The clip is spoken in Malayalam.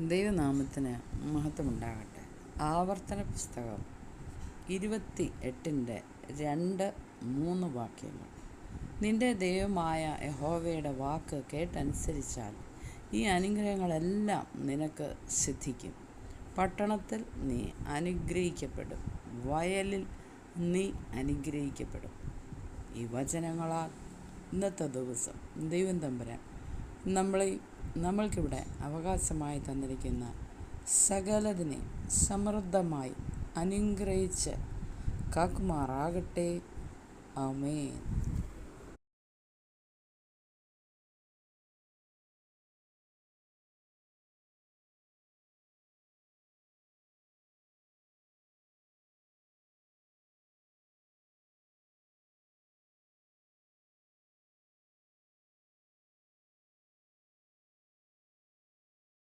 ദൈവനാമത്തിന് മഹത്വമുണ്ടാകട്ടെ. ആവർത്തന പുസ്തകം 28:2-3 വാക്യങ്ങൾ. നിന്റെ ദൈവമായ യഹോവയുടെ വാക്ക് കേട്ടനുസരിച്ചാൽ ഈ അനുഗ്രഹങ്ങളെല്ലാം നിനക്ക് സിദ്ധിക്കും. പട്ടണത്തിൽ നീ അനുഗ്രഹിക്കപ്പെടും, വയലിൽ നീ അനുഗ്രഹിക്കപ്പെടും. ഈ വചനങ്ങളാൽ ഇന്നത്തെ ദിവസം ദൈവം തമ്പുരാൻ നമ്മൾക്കിവിടെ അവകാശമായി തന്നിരിക്കുന്ന സകലതിനെ സമൃദ്ധമായി അനുഗ്രഹിച്ച് കാക്കുമാറാകട്ടെ. ആമേൻ.